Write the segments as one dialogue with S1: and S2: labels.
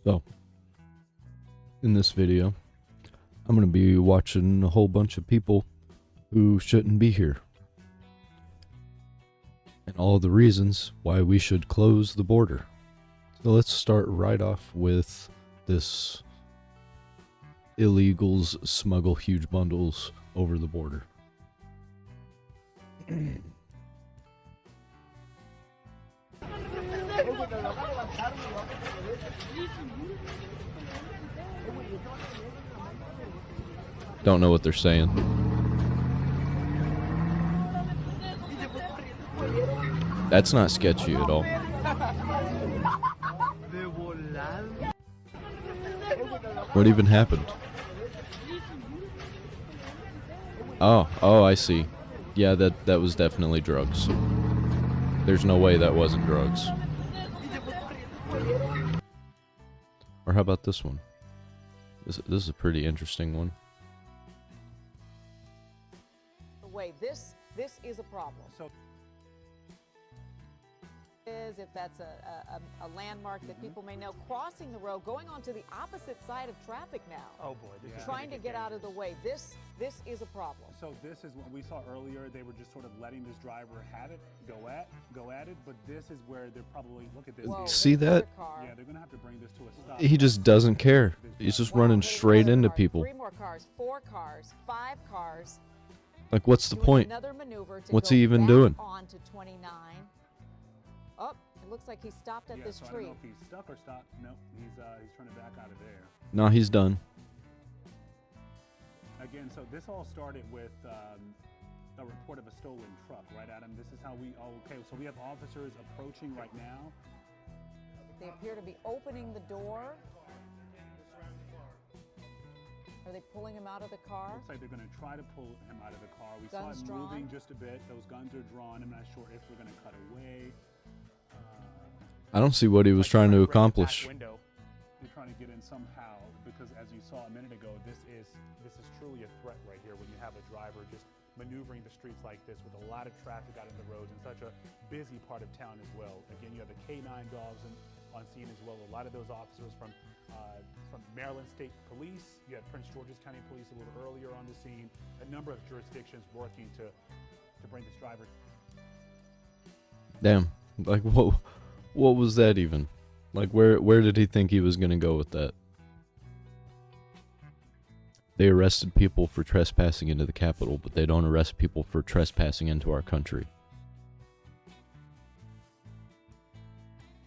S1: So, in this video, I'm going to be watching a whole bunch of people who shouldn't be here. And all the reasons why we should close the border. So let's start right off with this illegals smuggle huge bundles over the border. Don't know what they're saying. That's not sketchy at all. What even happened? Oh, I see. Yeah, that was definitely drugs. There's no way that wasn't drugs. Or how about this one? This is a pretty interesting one.
S2: Way this is a problem. So if that's a landmark that people may know, crossing the road, going onto the opposite side of traffic now.
S3: Oh boy, this is
S2: trying to get out of the way. This is a problem.
S3: So this is what we saw earlier. They were just sort of letting this driver have it, go at it. But this is where they're probably, look at this.
S2: Whoa,
S1: see that?
S3: Yeah, they're gonna have to bring this to a stop.
S1: He just doesn't care. He's just running straight into people.
S2: 3 more cars, 4 cars, 5 cars.
S1: Like, what's the point?
S2: Another maneuver to
S1: What's
S2: go
S1: he even
S2: back
S1: doing?
S2: On to 29. Oh, it looks like he stopped at this
S3: so
S2: tree.
S3: I don't know if he's stuck or stopped. No, he's trying to back out of there.
S1: No, he's done.
S3: Again, so this all started with a report of a stolen truck, right, Adam? This is how we. Oh, okay. So we have officers approaching right now.
S2: They appear to be opening the door. Are they pulling him out of the car?
S3: Looks like they're going to try to pull him out of the car. We
S2: Guns
S3: saw it
S2: drawn.
S3: moving just a bit. Those guns are drawn. I'm not sure if we're going to cut away.
S1: I don't see what he was trying to accomplish.
S3: They're trying to get in somehow because, as you saw a minute ago, this is truly a threat right here when you have a driver just maneuvering the streets like this with a lot of traffic out in the roads in such a busy part of town as well. Again, you have the K9 dogs on scene as well. A lot of those officers from Maryland State Police. You had Prince George's County Police a little earlier on the scene. A number of jurisdictions working to bring this driver.
S1: Damn. Like, what was that even? Like, where did he think he was going to go with that? They arrested people for trespassing into the Capitol, but they don't arrest people for trespassing into our country.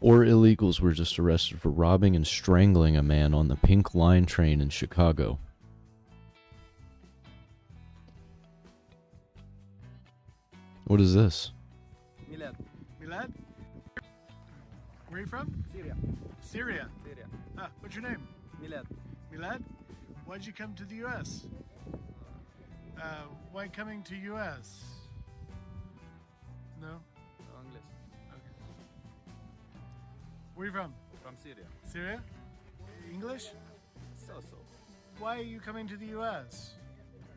S1: Or illegals were just arrested for robbing and strangling a man on the Pink Line train in Chicago. What is this?
S4: Milad.
S5: Milad? Where are you from?
S4: Syria.
S5: Syria.
S4: Syria.
S5: Ah, what's your name?
S4: Milad.
S5: Milad? Why'd you come to the U.S.? Why coming to U.S.? No?
S4: English.
S5: Okay. Where are you from?
S4: From Syria.
S5: Syria? English?
S4: So.
S5: Why are you coming to the U.S.?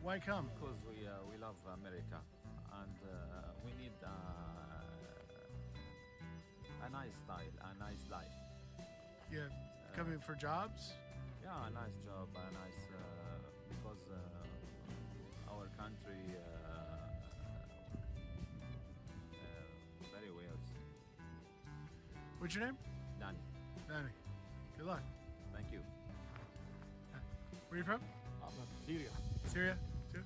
S5: Why come?
S4: Because we love America and we need a nice style, a nice life.
S5: Yeah, coming for jobs?
S4: Yeah, a nice job, a nice because our country very well.
S5: What's your name?
S4: Danny,
S5: Danny. Good luck.
S4: thank you.
S5: Where are you from?
S4: Syria.
S5: Syria? Too?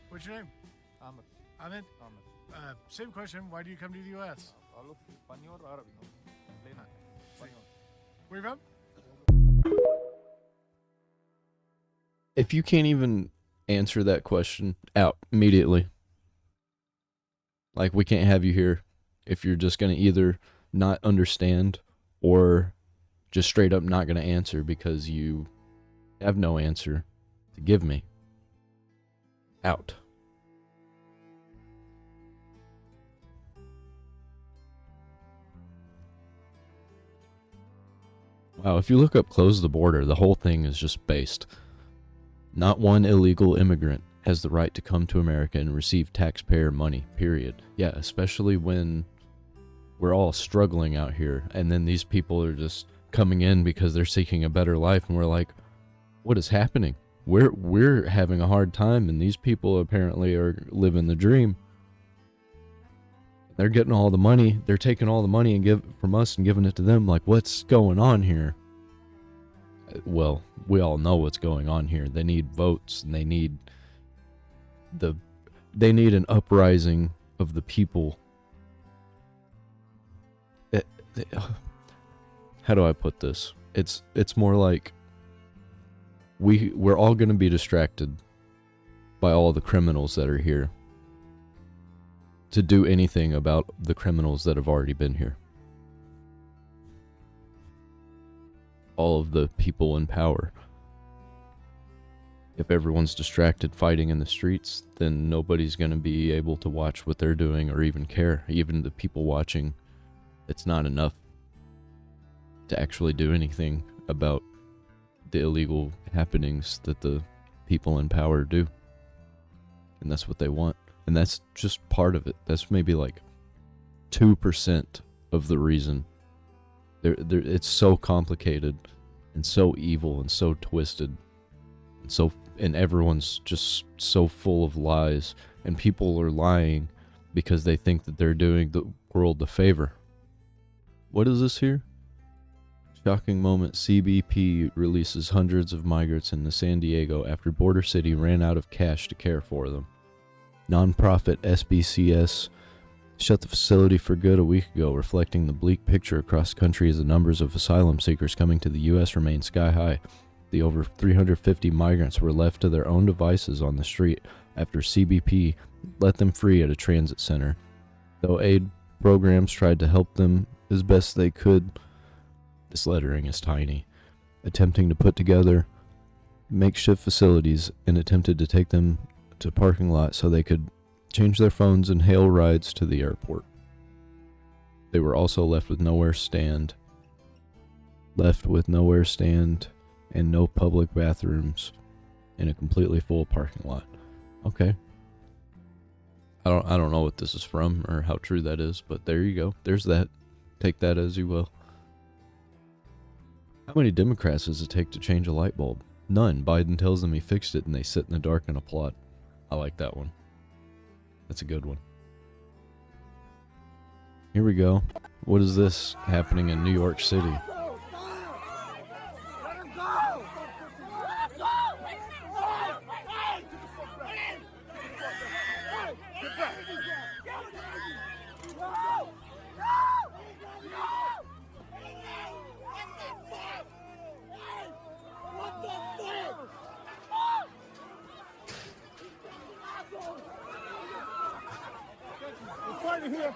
S5: What's your name?
S4: Ahmed.
S5: Ahmed? Same question. Why do you come to the U.S.?
S4: Hablo español o árabe, ¿no? Plena. Español.
S5: Where are you from?
S1: If you can't even answer that question, out immediately. Like, we can't have you here if you're just going to either not understand or just straight up not going to answer because you have no answer to give me. Out. Wow, if you look up close the border, the whole thing is just based. Not one illegal immigrant has the right to come to America and receive taxpayer money, period. Yeah, especially when we're all struggling out here, and then these people are just coming in because they're seeking a better life, and we're like, what is happening? We're having a hard time, and these people apparently are living the dream. They're getting all the money. They're taking all the money and give from us and giving it to them. Like, what's going on here? Well, we all know what's going on here. They need votes, and they need an uprising of the people. How do I put this? It's more like we're all going to be distracted by all the criminals that are here to do anything about the criminals that have already been here. All of the people in power. If everyone's distracted fighting in the streets, then nobody's going to be able to watch what they're doing or even care. Even the people watching, it's not enough to actually do anything about the illegal happenings that the people in power do. And that's what they want. And that's just part of it. That's maybe like 2% of the reason. It's so complicated and so evil and so twisted and everyone's just so full of lies, and people are lying because they think that they're doing the world a favor. What is this here? Shocking moment. CBP releases hundreds of migrants into San Diego after Border City ran out of cash to care for them. Nonprofit SBCS shut the facility for good a week ago, reflecting the bleak picture across the country as the numbers of asylum seekers coming to the U.S. remain sky high. The over 350 migrants were left to their own devices on the street after CBP let them free at a transit center. Though aid programs tried to help them as best they could, this lettering is tiny, attempting to put together makeshift facilities and attempted to take them to parking lot so they could change their phones and hail rides to the airport. They were also left with nowhere stand and no public bathrooms in a completely full parking lot. Okay. I don't know what this is from or how true that is, but there you go. There's that. Take that as you will. How many Democrats does it take to change a light bulb? None. Biden tells them he fixed it and they sit in the dark and applaud. I like that one. That's a good one. Here we go. What is this happening in New York City?
S5: Here. Get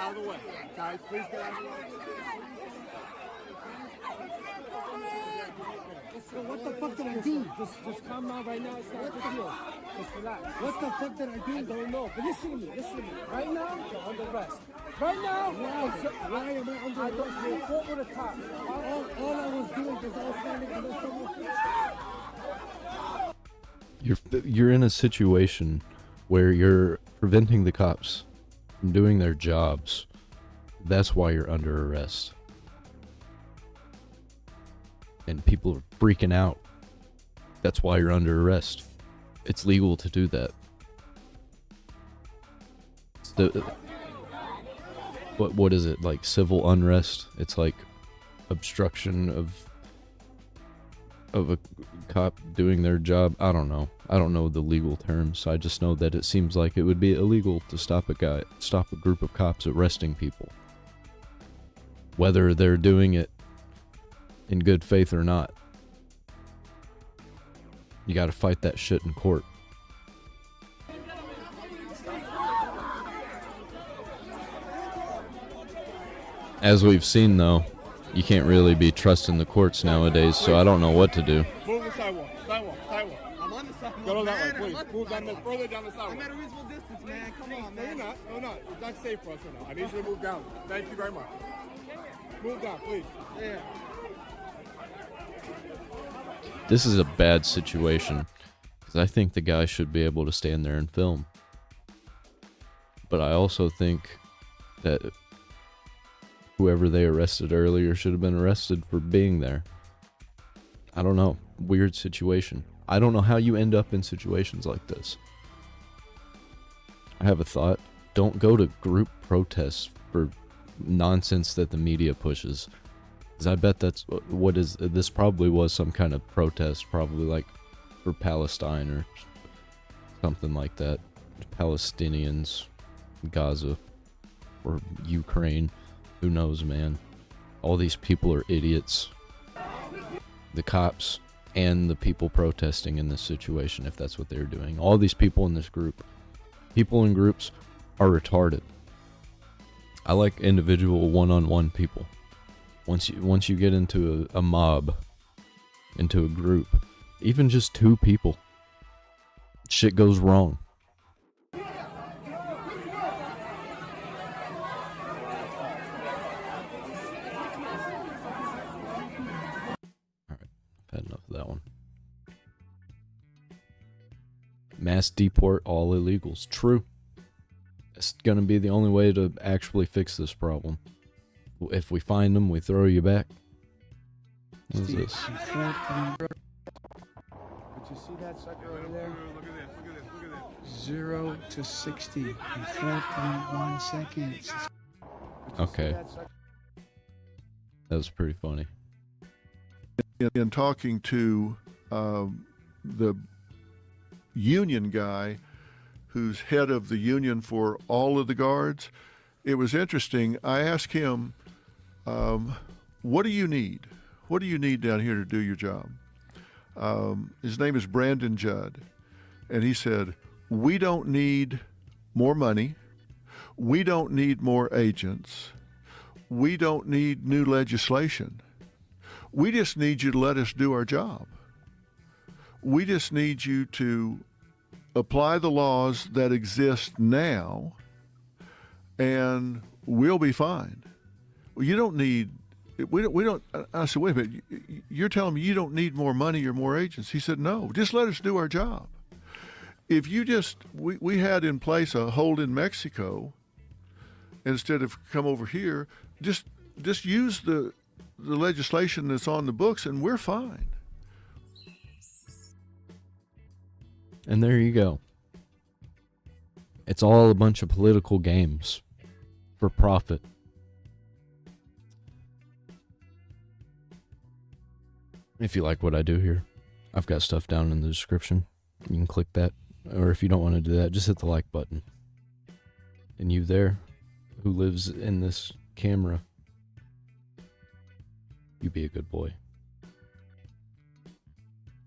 S5: out of the way. Guys, please get out of the way. So what the fuck did I do? Just calm down right now. It's not a big deal. Just relax. What the fuck did I do? I don't know. But listen to me. Right now, you're under arrest. Right now, why am I under arrest? I don't know. What were the cops? All I was doing was I was standing under someone.
S1: You're in a situation where you're preventing the cops from doing their jobs. That's why you're under arrest. And people are freaking out. That's why you're under arrest. It's legal to do that. What is it? Like civil unrest? It's like obstruction of a cop doing their job. I don't know the legal terms. I just know that it seems like it would be illegal to stop a group of cops arresting people, whether they're doing it in good faith or not. You got to fight that shit in court. As we've seen, though, you can't really be trusting the courts nowadays, so I don't know what to do.
S5: Move the sidewalk. I'm on the sidewalk. Go that way, please. Move further down the sidewalk. I'm at a reasonable distance, man. Come on, man. No, you're not. It's not safe for us right now. I need you to move down. Thank you very much. Move down, please. Yeah.
S1: This is a bad situation, because I think the guy should be able to stand there and film. But I also think that whoever they arrested earlier should have been arrested for being there. I don't know. Weird situation. I don't know how you end up in situations like this. I have a thought. Don't go to group protests for nonsense that the media pushes. Because I bet that's what is. This probably was some kind of protest, probably like for Palestine or something like that. Palestinians, Gaza, or Ukraine. Who knows, man? All these people are idiots. The cops and the people protesting in this situation, if that's what they're doing. All these people in this group. People in groups are retarded. I like individual one-on-one people. Once you get into a mob, into a group, even just two people, shit goes wrong. Had enough of that one. Mass deport all illegals. True. It's going to be the only way to actually fix this problem. If we find them, we throw you back. What is this?
S5: But you see that sucker over there?
S3: Look at this, look at this, look at this.
S5: 0 to 60 in 4.1 seconds.
S1: Okay. That was pretty funny.
S6: In talking to the union guy who's head of the union for all of the guards, it was interesting. I asked him, what do you need? What do you need down here to do your job? His name is Brandon Judd. And he said, we don't need more money. We don't need more agents. We don't need new legislation. We just need you to let us do our job. We just need you to apply the laws that exist now, and we'll be fine. Well, you don't need, we don't, I said, wait a minute, you're telling me you don't need more money or more agents? He said, no, just let us do our job. If you just, we had in place a hold in Mexico, instead of come over here, just use the legislation that's on the books, and we're fine.
S1: And there you go. It's all a bunch of political games for profit. If you like what I do here, I've got stuff down in the description. You can click that. Or if you don't want to do that, just hit the like button. And you there, who lives in this camera, you be a good boy.